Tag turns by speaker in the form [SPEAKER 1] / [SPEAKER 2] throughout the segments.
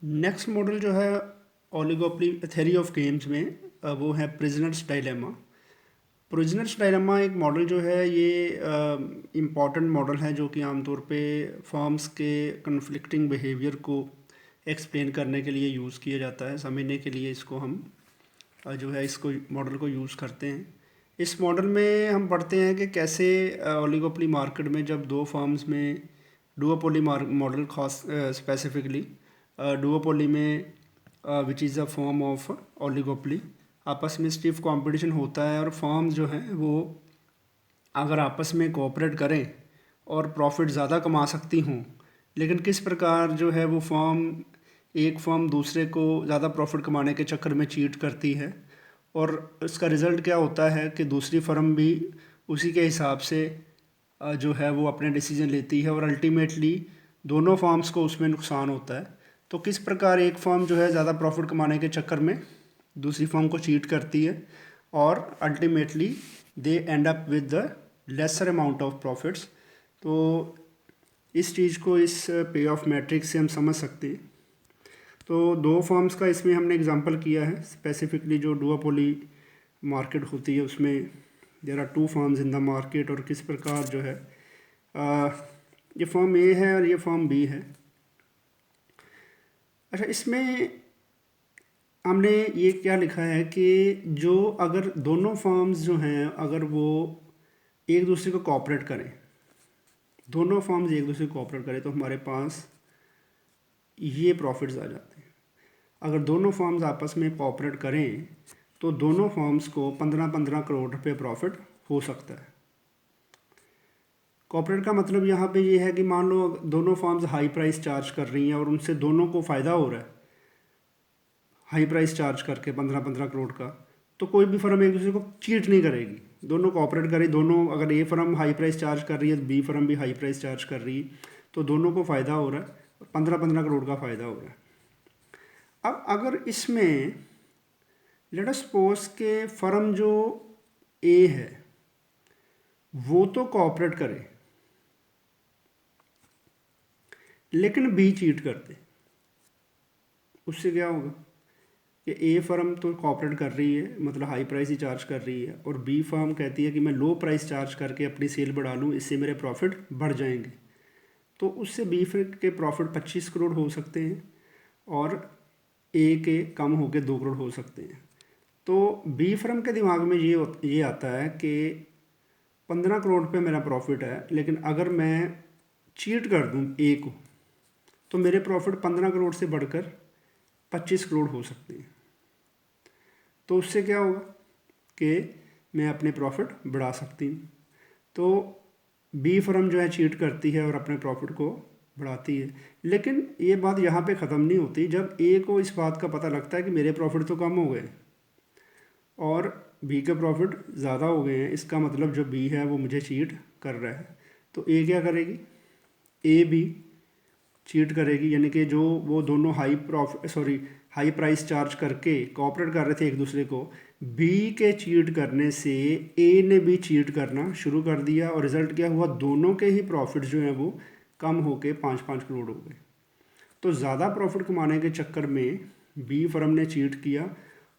[SPEAKER 1] Next model जो है oligopoly theory of games में वो है प्रिजनर्स डायलेमा। प्रिजनर्स डायलेमा एक मॉडल जो है ये इम्पॉर्टेंट मॉडल है जो कि आमतौर पे फर्म्स के कन्फ्लिक्टिंग बिहेवियर को एक्सप्लेन करने के लिए यूज़ किया जाता है। समझने के लिए इसको हम जो है इसको मॉडल को यूज़ करते हैं। इस मॉडल में हम पढ़ते हैं कि कैसे ओलिगोपोली मार्केट में जब दो फर्म्स में डुओपोली मॉडल खास स्पेसिफिकली डुओपोली में which is a form of oligopoly आपस में स्टिफ कंपटीशन होता है और फर्म्स जो हैं वो अगर आपस में कोऑपरेट करें और प्रॉफिट ज़्यादा कमा सकती हों, लेकिन किस प्रकार जो है वो एक फर्म दूसरे को ज़्यादा प्रॉफिट कमाने के चक्कर में चीट करती है और इसका रिज़ल्ट क्या होता है कि दूसरी फर्म भी उसी के हिसाब से जो है वो अपने डिसीजन लेती है और अल्टीमेटली दोनों फर्म्स को उसमें नुकसान होता है। तो किस प्रकार एक फर्म जो है ज़्यादा प्रॉफिट कमाने के चक्कर में दूसरी फर्म को चीट करती है और ultimately they and up with the lesser amount of profits. तो इस चीज़ को इस पे ऑफ मैट्रिक्स से हम समझ सकते हैं। तो दो फर्म्स का इसमें हमने एग्जांपल किया है, स्पेसिफिकली जो डुओपोली मार्केट होती है उसमें there are two firms in the market और किस प्रकार जो है ये फर्म ए है और ये फर्म बी है। अच्छा, इसमें हमने ये क्या लिखा है कि जो अगर दोनों फर्म्स जो हैं अगर वो एक दूसरे को कोऑपरेट करें, दोनों फर्म्स एक दूसरे को कोऑपरेट करें तो हमारे पास ये प्रॉफिट्स आ जाते हैं। अगर दोनों फर्म्स आपस में कोऑपरेट करें तो दोनों फर्म्स को 15-15 करोड़ रुपए प्रॉफिट हो सकता है। कॉर्पोरेट का मतलब यहाँ पे ये है कि मान लो दोनों फर्म्स हाई प्राइस चार्ज कर रही हैं और उनसे दोनों को फ़ायदा हो रहा है हाई प्राइस चार्ज करके 15-15 करोड़ का, तो कोई भी फर्म एक दूसरे को चीट नहीं करेगी। दोनों कोऑपरेट करें, दोनों अगर ए फर्म हाई प्राइस चार्ज कर रही है तो बी फर्म भी हाई प्राइस चार्ज कर रही है, तो दोनों को फ़ायदा हो रहा है, 15-15 करोड़ का फ़ायदा हो रहा है। अब अगर इसमें लेट अस सपोज के फर्म जो ए है वो तो कोऑपरेट करे लेकिन बी चीट करते, उससे क्या होगा कि ए फर्म तो कोऑपरेट कर रही है, मतलब हाई प्राइस ही चार्ज कर रही है, और बी फर्म कहती है कि मैं लो प्राइस चार्ज करके अपनी सेल बढ़ा लूँ, इससे मेरे प्रॉफिट बढ़ जाएंगे। तो उससे बी के प्रॉफिट 25 करोड़ हो सकते हैं और ए के कम होकर 2 करोड़ हो सकते हैं। तो बी फर्म के दिमाग में ये आता है कि 15 करोड़ पे मेरा प्रॉफिट है, लेकिन अगर मैं चीट कर दूं ए को तो मेरे प्रॉफिट 15 करोड़ से बढ़कर 25 करोड़ हो सकते हैं। तो उससे क्या होगा कि मैं अपने प्रॉफिट बढ़ा सकती हूँ। तो बी फर्म जो है चीट करती है और अपने प्रॉफिट को बढ़ाती है, लेकिन ये बात यहाँ पे ख़त्म नहीं होती। जब ए को इस बात का पता लगता है कि मेरे प्रॉफिट तो कम हो गए और बी के प्रॉफिट ज़्यादा हो गए हैं, इसका मतलब जो बी है वो मुझे चीट कर रहा है, तो ए क्या करेगी, ए भी चीट करेगी। यानी कि जो वो दोनों हाई प्राइस चार्ज करके कोऑपरेट कर रहे थे एक दूसरे को, बी के चीट करने से ए ने भी चीट करना शुरू कर दिया और रिज़ल्ट क्या हुआ, दोनों के ही प्रॉफिट जो हैं वो कम होके 5-5 करोड़ हो गए। तो ज़्यादा प्रॉफिट कमाने के चक्कर में बी फर्म ने चीट किया,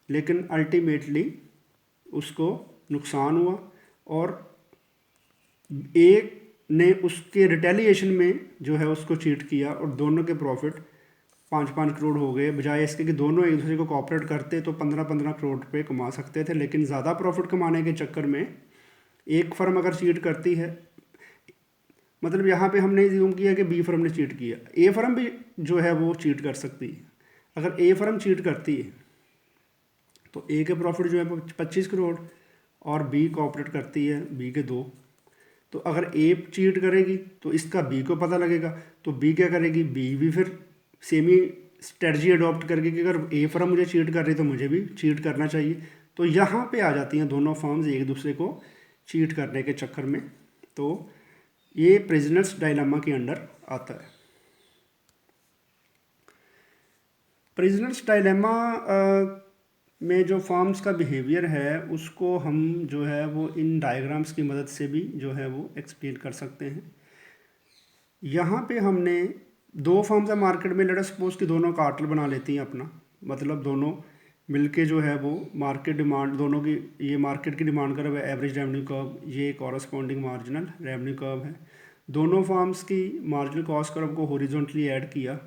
[SPEAKER 1] लेकिन अल्टीमेटली उसको नुकसान हुआ और एक ने उसके रिटेलिएशन में जो है उसको चीट किया और दोनों के प्रॉफिट 5-5 करोड़ हो गए। बजाय इसके कि दोनों एक दूसरे को कोऑपरेट करते तो 15-15 करोड़ रुपये कमा सकते थे, लेकिन ज़्यादा प्रॉफिट कमाने के चक्कर में एक फर्म अगर चीट करती है, मतलब यहाँ पे हमने ज्यूम किया कि बी फर्म ने चीट किया, ए फर्म भी जो है वो चीट कर सकती है। अगर ए फर्म चीट करती है तो ए के प्रॉफिट जो है 25 करोड़ और बी कोऑपरेट करती है बी के 2। तो अगर ए चीट करेगी तो इसका बी को पता लगेगा, तो बी क्या करेगी, बी भी फिर सेमी स्ट्रेटजी अडॉप्ट करके कि अगर ए फर्म मुझे चीट कर रही तो मुझे भी चीट करना चाहिए। तो यहाँ पे आ जाती हैं दोनों फर्म्स एक दूसरे को चीट करने के चक्कर में। तो ये प्रिजनर्स डायलेमा के अंडर आता है। प्रिजनर्स डायलेमा में जो फॉर्म्स का बिहेवियर है उसको हम जो है वो इन डायग्राम्स की मदद से भी जो है वो एक्सप्लेन कर सकते हैं। यहाँ पे हमने दो फर्म्स है मार्केट में, लेट अस सपोज कि दोनों कार्टेल बना लेती हैं अपना, मतलब दोनों मिलके जो है वो मार्केट डिमांड दोनों की, ये मार्केट की डिमांड कर्व है, एवरेज रेवेन्यू कर्व, ये कॉरस्पॉन्डिंग मार्जिनल रेवेन्यू कर्व है। दोनों फर्म्स की मार्जिनल कॉस्ट कर्व को हॉरिजॉन्टली ऐड किया,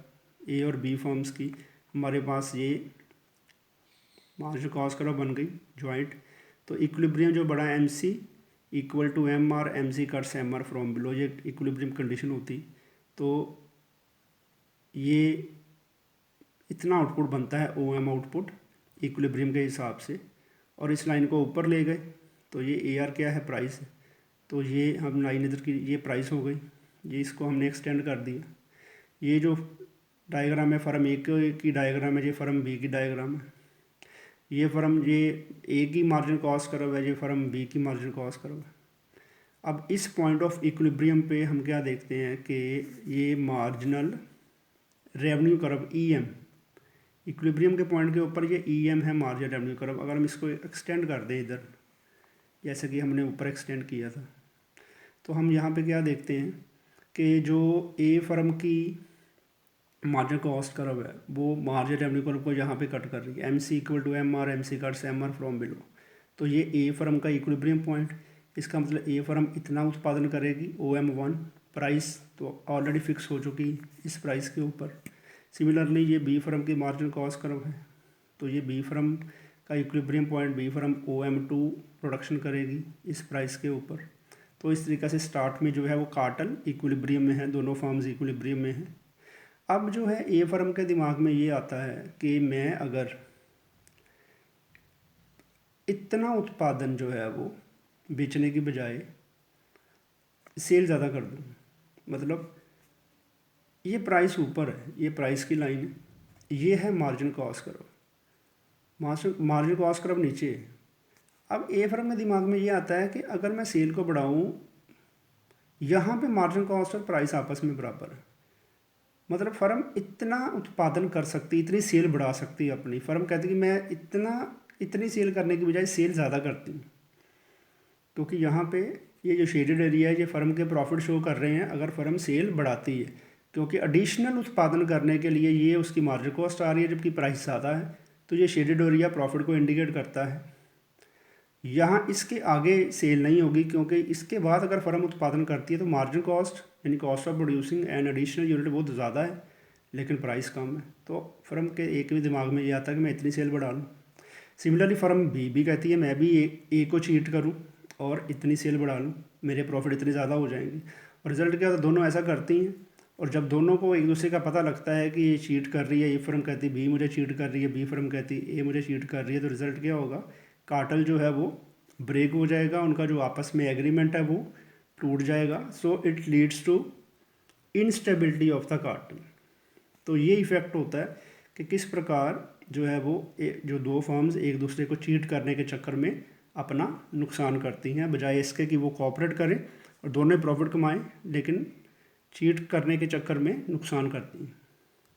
[SPEAKER 1] ए और बी फर्म्स की, हमारे पास ये मार्जिनल कॉस्ट कर्व बन गई जॉइंट। तो इक्विलिब्रियम जो बड़ा M C equal to M R, M C cuts M R from below, ये इक्विलिब्रियम कंडीशन होती। तो ये इतना आउटपुट बनता है ओ एम आउटपुट इक्विलिब्रियम के हिसाब से, और इस लाइन को ऊपर ले गए तो ये ए आर क्या है, प्राइस है। तो ये हम लाइन इधर की ये प्राइस हो गई, ये इसको हमने एक्सटेंड कर दिया। ये जो डायग्राम है फर्म ए की डायग्राम है, ये फर्म बी की डायग्राम है। ये फर्म ये ए की मार्जिन कॉस्ट कर्व है, ये फर्म बी की मार्जिन कॉस्ट कर्व है। अब इस पॉइंट ऑफ इक्विलिब्रियम पे हम क्या देखते हैं कि ये marginal revenue curve E M, equilibrium के पॉइंट के ऊपर ये ई एम है मार्जिनल रेवेन्यू कर्व। अगर हम इसको एक्सटेंड कर दें इधर, जैसे कि हमने ऊपर एक्सटेंड किया था, तो हम यहाँ पे क्या देखते हैं कि जो ए फर्म की मार्जिनल कॉस्ट कर्व है वो मार्जिनल रेवेन्यू कर्व को यहाँ पे कट कर रही है, M C equal to M R, M C cuts M R from below. तो ये ए फर्म का इक्विलिब्रियम पॉइंट, इसका मतलब ए फर्म इतना उत्पादन करेगी, ओ एम वन, प्राइस तो ऑलरेडी फिक्स हो चुकी इस प्राइस के ऊपर। सिमिलरली ये बी फर्म की मार्जिनल कॉस्ट कर्व है, तो ये बी फर्म का equilibrium point, B firm O M two production करेगी इस प्राइस के ऊपर। तो इस तरीक़े से स्टार्ट में जो है वो कार्टेल इक्विलिब्रियम में है, दोनों फर्म्स इक्विलिब्रियम में हैं। अब जो है ए फर्म के दिमाग में ये आता है कि मैं अगर इतना उत्पादन जो है वो बेचने की बजाय सेल ज़्यादा कर दूँ, मतलब ये प्राइस ऊपर है, ये प्राइस की लाइन है, ये है margin cost curve, margin cost curve नीचे है। अब ए फर्म के दिमाग में ये आता है कि अगर मैं सेल को बढ़ाऊँ, यहाँ पे मार्जिन कॉस्ट और प्राइस आपस में बराबर है, मतलब फर्म इतना उत्पादन कर सकती, इतनी सेल बढ़ा सकती है अपनी। फर्म कहती है कि मैं इतनी सेल करने की बजाय सेल ज़्यादा करती हूँ, क्योंकि यहाँ पे ये जो शेडेड एरिया है ये फर्म के प्रॉफिट शो कर रहे हैं अगर फर्म सेल बढ़ाती है, क्योंकि एडिशनल उत्पादन करने के लिए ये उसकी मार्जिन कॉस्ट आ रही है जबकि प्राइस ज़्यादा है, तो ये शेडेड एरिया प्रॉफिट को इंडिकेट करता है। यहाँ इसके आगे सेल नहीं होगी, क्योंकि इसके बाद अगर फर्म उत्पादन करती है तो मार्जिन कॉस्ट यानी cost of producing and additional unit बहुत ज़्यादा है लेकिन प्राइस कम है। तो फर्म के एक भी दिमाग में ये आता है कि मैं इतनी सेल बढ़ा लूँ। सिमिलरली फर्म बी भी कहती है मैं भी ए को चीट करूँ और इतनी सेल बढ़ा लूँ, मेरे प्रॉफिट इतने ज़्यादा हो जाएंगे। और रिज़ल्ट क्या होता है, दोनों ऐसा करती हैं, और जब दोनों को एक दूसरे का पता लगता है कि ये चीट कर रही है, ए फर्म कहती है बी मुझे चीट कर रही है, बी फर्म कहती है ए मुझे चीट कर रही है, तो रिज़ल्ट क्या होगा, कार्टेल जो है वो ब्रेक हो जाएगा, उनका जो आपस में एग्रीमेंट है वो टूट जाएगा। So it leads to instability of the cartel. तो ये इफ़ेक्ट होता है कि किस प्रकार जो है वो जो दो फर्म्स एक दूसरे को चीट करने के चक्कर में अपना नुकसान करती हैं, बजाय इसके कि वो कोऑपरेट करें और दोनों प्रॉफिट कमाएं, लेकिन चीट करने के चक्कर में नुकसान करती हैं।